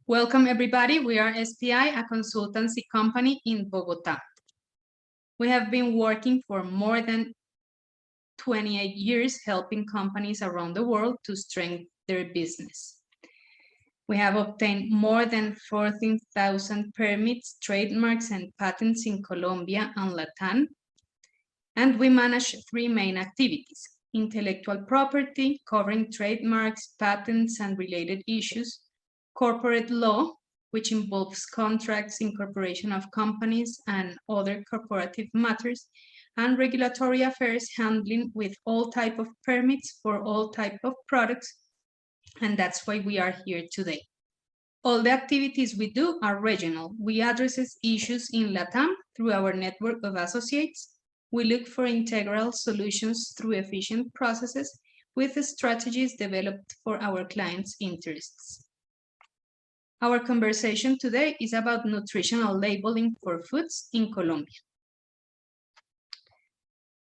Welcome everybody, we are SPI, a consultancy company in Bogota. We have been working for more than 28 years helping companies around the world to strengthen their business. We have obtained more than 14,000 permits, trademarks and patents in Colombia and Latin. And we manage three main activities: intellectual property, covering trademarks, patents and related issues; corporate law, which involves contracts, incorporation of companies, and other corporative matters; and regulatory affairs, handling with all type of permits for all type of products, and that's why we are here today. All the activities we do are regional. We address issues in LATAM through our network of associates. We look for integral solutions through efficient processes with strategies developed for our clients' interests. Our conversation today is about nutritional labeling for foods in Colombia.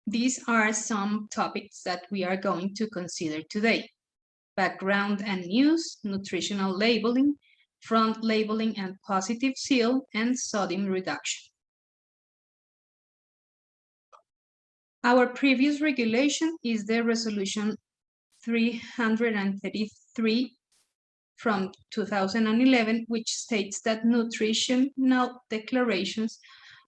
These are some topics that we are going to consider today: background and news, nutritional labeling, front labeling and positive seal, and sodium reduction. Our previous regulation is the Resolution 333 from 2011, which states that nutritional declarations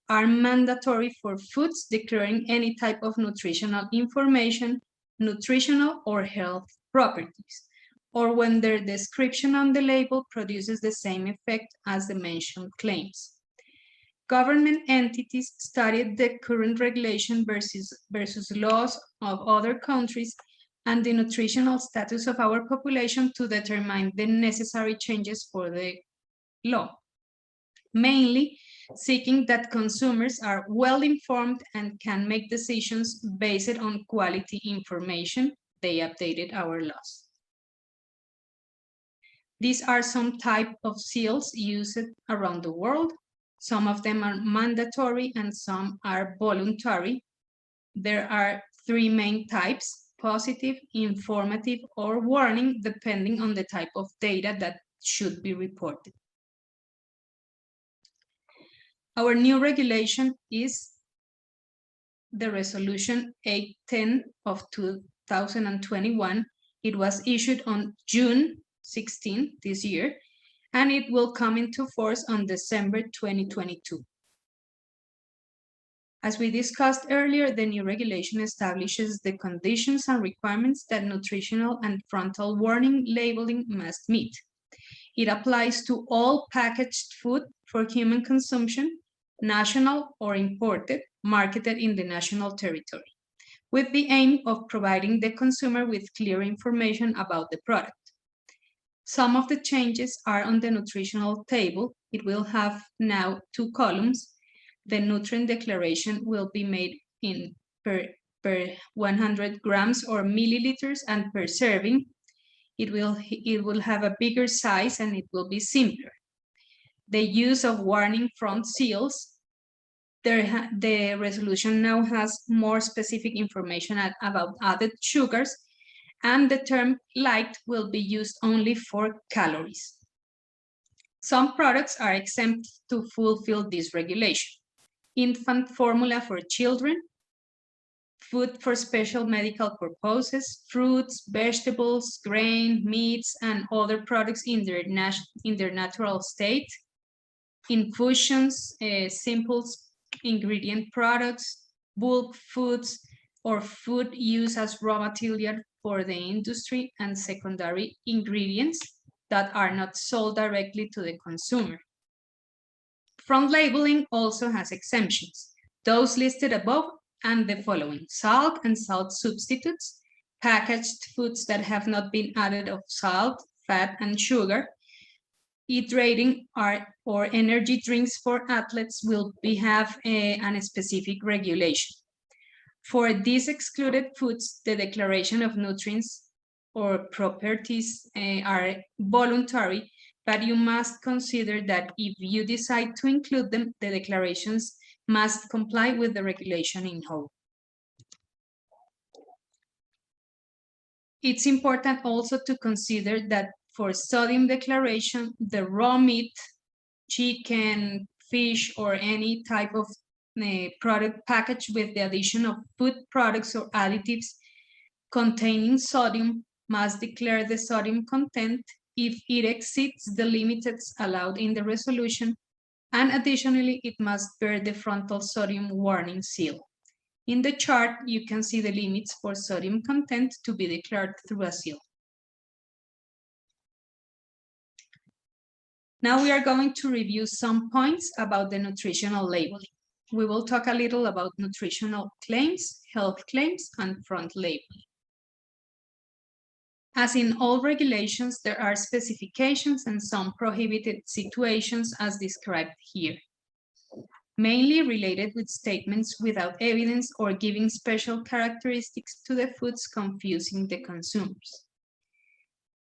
are mandatory for foods declaring any type of nutritional information, nutritional or health properties, or when their description on the label produces the same effect as the mentioned claims. Government entities studied the current regulation versus laws of other countries and the nutritional status of our population to determine the necessary changes for the law, mainly seeking that consumers are well informed and can make decisions based on quality information. They updated our laws. These are some type of seals used around the world. Some of them are mandatory and some are voluntary. There are three main types: positive, informative, or warning, depending on the type of data that should be reported. Our new regulation is the Resolution 810 of 2021. It was issued on June 16 this year, and it will come into force on December 2022. As we discussed earlier, the new regulation establishes the conditions and requirements that nutritional and frontal warning labeling must meet. It applies to all packaged food for human consumption, national or imported, marketed in the national territory, with the aim of providing the consumer with clear information about the product. Some of the changes are on the nutritional table. It will have now 2 columns. The nutrient declaration will be made in per 100 grams or milliliters and per serving. It will have a bigger size and it will be simpler. The use of warning front seals. The resolution now has more specific information about added sugars, and the term light will be used only for calories. Some products are exempt to fulfill this regulation: infant formula for children, food for special medical purposes, fruits, vegetables, grain, meats, and other products in their natural state, infusions, simple ingredient products, bulk foods, or food used as raw material for the industry, and secondary ingredients that are not sold directly to the consumer. Front labeling also has exemptions, those listed above and the following: salt and salt substitutes, packaged foods that have not been added of salt, fat, and sugar, hydrating or energy drinks for athletes will have a specific regulation. For these excluded foods, the declaration of nutrients or properties are voluntary, but you must consider that if you decide to include them, the declarations must comply with the regulation in whole. It's important also to consider that for sodium declaration, the raw meat, chicken, fish, or any type of product packaged with the addition of food products or additives containing sodium must declare the sodium content if it exceeds the limits allowed in the resolution, and additionally, it must bear the frontal sodium warning seal. In the chart, you can see the limits for sodium content to be declared through a seal. Now we are going to review some points about the nutritional labeling. We will talk a little about nutritional claims, health claims, and front labeling. As in all regulations, there are specifications and some prohibited situations as described here, mainly related with statements without evidence or giving special characteristics to the foods, confusing the consumers.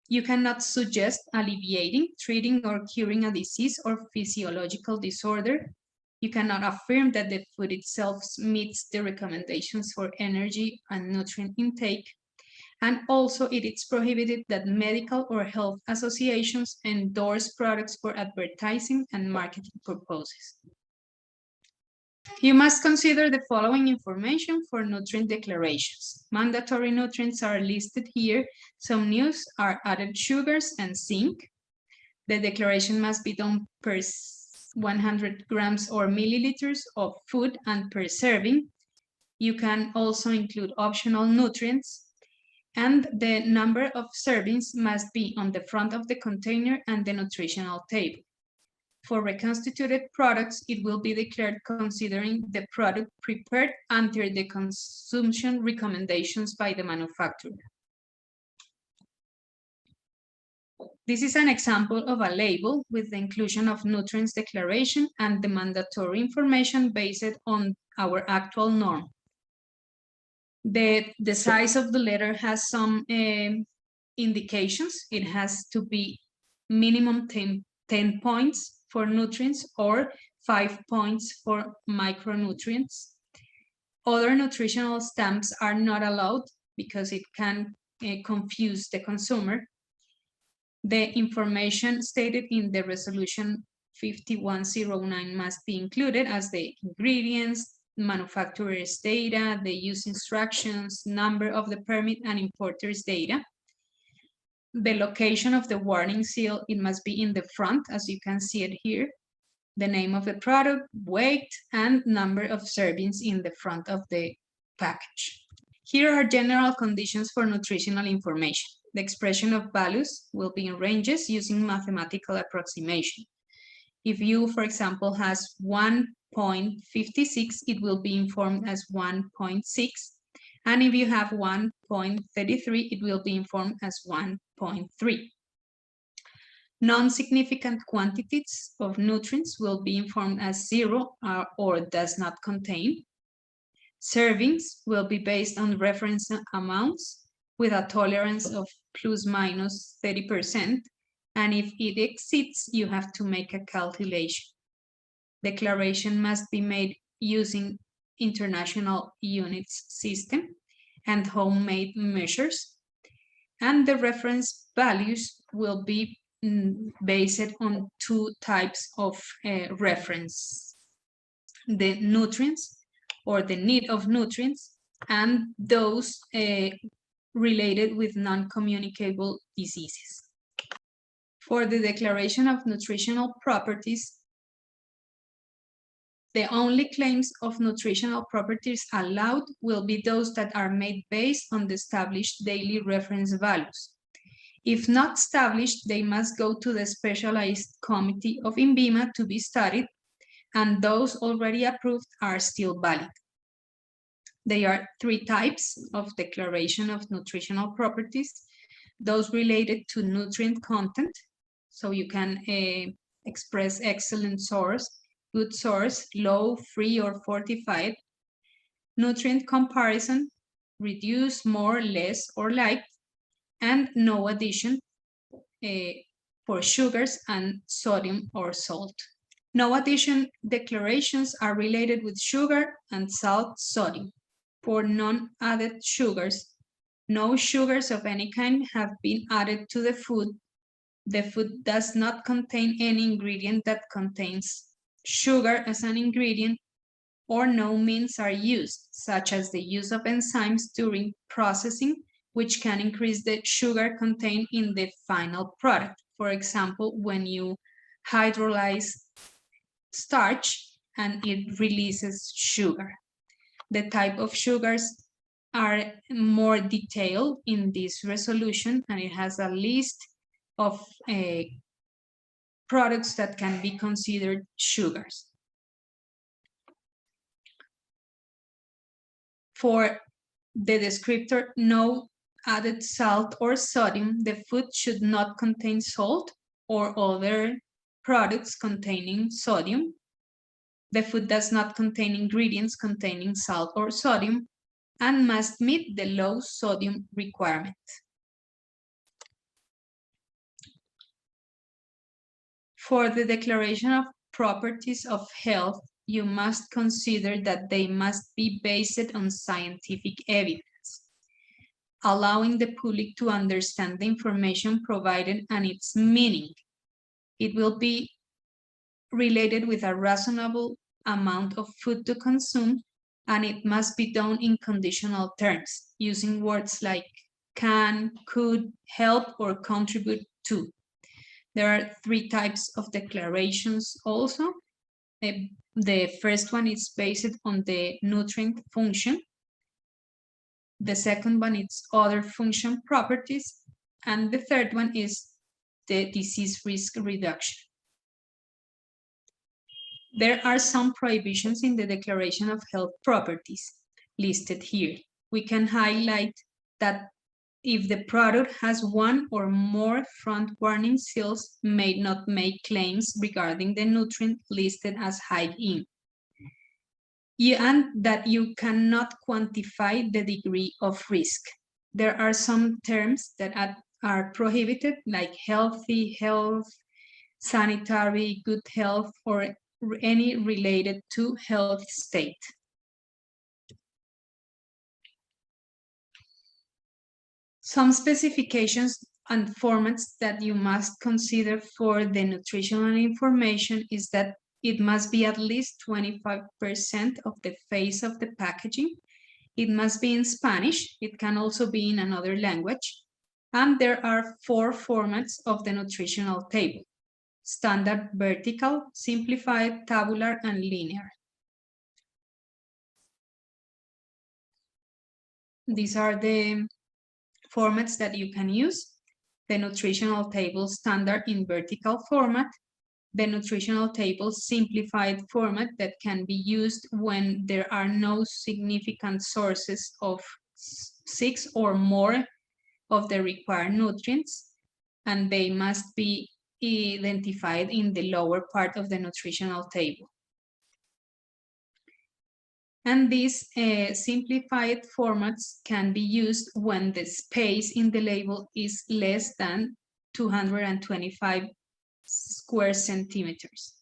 You cannot suggest alleviating, treating, or curing a disease or physiological disorder. You cannot affirm that the food itself meets the recommendations for energy and nutrient intake. And also it is prohibited that medical or health associations endorse products for advertising and marketing purposes. You must consider the following information for nutrient declarations. Mandatory nutrients are listed here. Some news are added sugars and zinc. The declaration must be done per 100 grams or milliliters of food and per serving. You can also include optional nutrients, and the number of servings must be on the front of the container and the nutritional table. For reconstituted products, it will be declared considering the product prepared under the consumption recommendations by the manufacturer. This is an example of a label with the inclusion of nutrients declaration and the mandatory information based on our actual norm. The size of the letter has some indications. It has to be minimum 10 points for nutrients or 5 points for micronutrients. Other nutritional stamps are not allowed because it can confuse the consumer. The information stated in the resolution 5109 must be included as the ingredients, manufacturer's data, the use instructions, number of the permit, and importer's data. The location of the warning seal, it must be in the front, as you can see it here. The name of the product, weight, and number of servings in the front of the package. Here are general conditions for nutritional information. The expression of values will be in ranges using mathematical approximation. If you, for example, has 1.56, it will be informed as 1.6. And if you have 1.33, it will be informed as 1.3. Non-significant quantities of nutrients will be informed as 0 or does not contain. Servings will be based on reference amounts with a tolerance of plus minus 30%. And if it exceeds, you have to make a calculation. Declaration must be made using international units system and homemade measures. And the reference values will be based on 2 types of reference. The nutrients or the need of nutrients and those related with non-communicable diseases. For the declaration of nutritional properties, the only claims of nutritional properties allowed will be those that are made based on the established daily reference values. If not established, they must go to the specialized committee of INVIMA to be studied, and those already approved are still valid. There are 3 types of declaration of nutritional properties. Those related to nutrient content, so you can express excellent source, good source, low, free, or fortified. Nutrient comparison, reduce, more, less, or like, and no addition for sugars and sodium or salt. No addition declarations are related with sugar and salt sodium. For non-added sugars, no sugars of any kind have been added to the food The food does not contain any ingredient that contains sugar as an ingredient, or no means are used, such as the use of enzymes during processing, which can increase the sugar contained in the final product. For example, when you hydrolyze starch and it releases sugar. The type of sugars are more detailed in this resolution, and it has a list of products that can be considered sugars. For the descriptor no added salt or sodium, the food should not contain salt or other products containing sodium. The food does not contain ingredients containing salt or sodium and must meet the low sodium requirement. For the declaration of properties of health, you must consider that they must be based on scientific evidence, allowing the public to understand the information provided and its meaning. It will be related with a reasonable amount of food to consume, and it must be done in conditional terms, using words like can, could, help, or contribute to. There are 3 types of declarations also. The first one is based on the nutrient function. The second one is other function properties. And the third one is the disease risk reduction. There are some prohibitions in the Declaration of Health Properties listed here. We can highlight that if the product has one or more front warning seals, may not make claims regarding the nutrient listed as high in. And that you cannot quantify the degree of risk. There are some terms that are prohibited, like healthy, health, sanitary, good health, or any related to health state. Some specifications and formats that you must consider for the nutritional information is that it must be at least 25% of the face of the packaging. It must be in Spanish. It can also be in another language. And there are 4 formats of the nutritional table: standard, vertical, simplified, tabular, and linear. These are the formats that you can use: the nutritional table standard in vertical format, the nutritional table simplified format that can be used when there are no significant sources of 6 or more of the required nutrients, and they must be identified in the lower part of the nutritional table. And these simplified formats can be used when the space in the label is less than 225 square centimeters.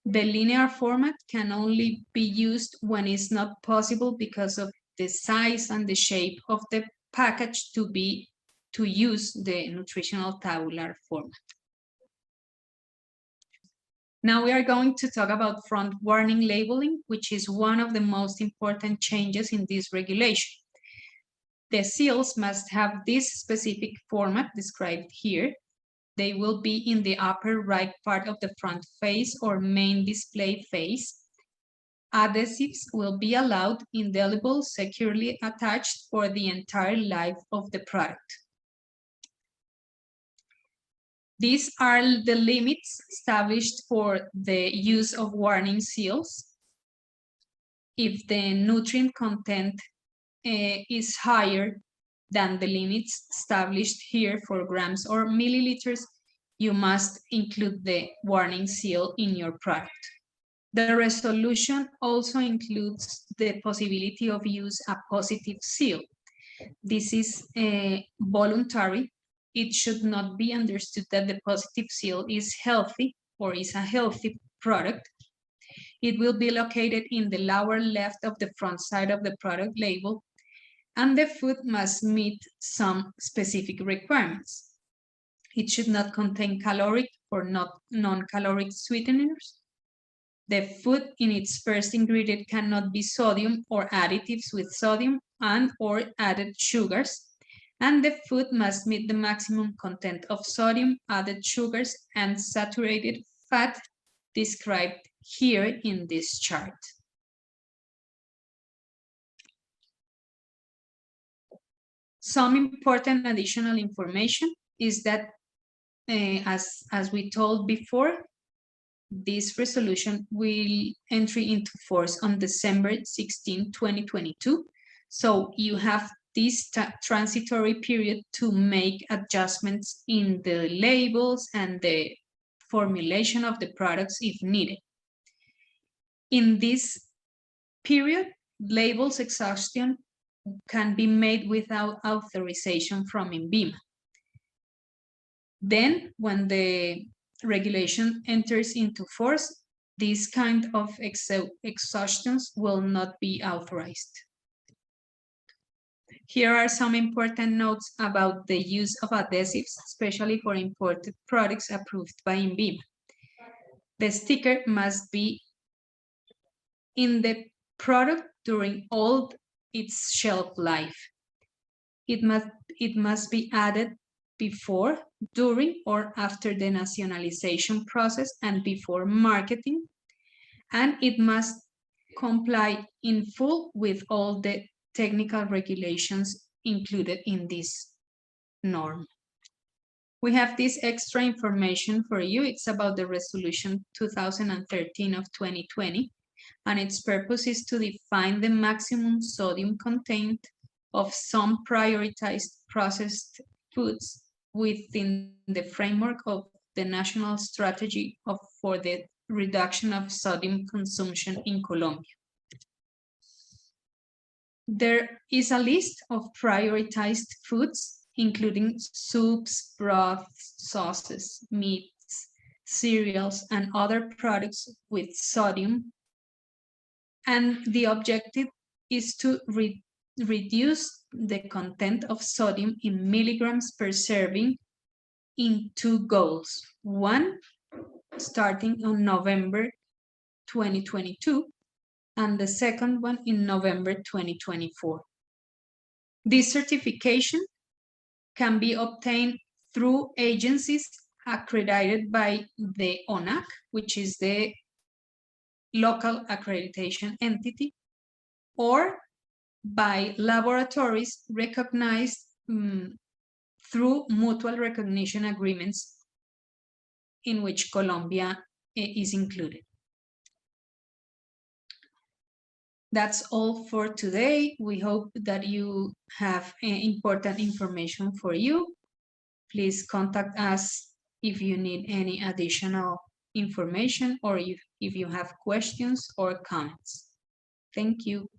The linear format can only be used when it's not possible because of the size and the shape of the package to use the nutritional tabular format. Now we are going to talk about front warning labeling, which is one of the most important changes in this regulation. The seals must have this specific format described here. They will be in the upper right part of the front face or main display face. Adhesives will be allowed, indelible, securely attached for the entire life of the product. These are the limits established for the use of warning seals. If the nutrient content is higher than the limits established here for grams or milliliters, you must include the warning seal in your product. The resolution also includes the possibility of use a positive seal. This is voluntary. It should not be understood that the positive seal is healthy or is a healthy product. It will be located in the lower left of the front side of the product label, and the food must meet some specific requirements. It should not contain caloric or non-caloric sweeteners. The food in its first ingredient cannot be sodium or additives with sodium and or added sugars. And the food must meet the maximum content of sodium, added sugars, and saturated fat described here in this chart. Some important additional information is that, as we told before, this resolution will enter into force on December 16, 2022. So you have this transitory period to make adjustments in the labels and the formulation of the products if needed. In this period, labels exhaustion can be made without authorization from INVIMA. Then, when the regulation enters into force, these kind of exhaustions will not be authorized. Here are some important notes about the use of adhesives, especially for imported products approved by INVIMA. The sticker must be in the product during all its shelf life. It must be added before, during, or after the nationalization process and before marketing, and it must comply in full with all the technical regulations included in this norm. We have this extra information for you. It's about the Resolution 2013 of 2020, and its purpose is to define the maximum sodium content of some prioritized processed foods within the framework of the national strategy for the reduction of sodium consumption in Colombia. There is a list of prioritized foods, including soups, broths, sauces, meats, cereals, and other products with sodium. And the objective is to reduce the content of sodium in milligrams per serving in two goals. One, starting on November 2022, and the second one in November 2024. This certification can be obtained through agencies accredited by the ONAC, which is the local accreditation entity, or by laboratories recognized through mutual recognition agreements in which Colombia is included. That's all for today. We hope that you have important information for you. Please contact us if you need any additional information or if you have questions or comments. Thank you.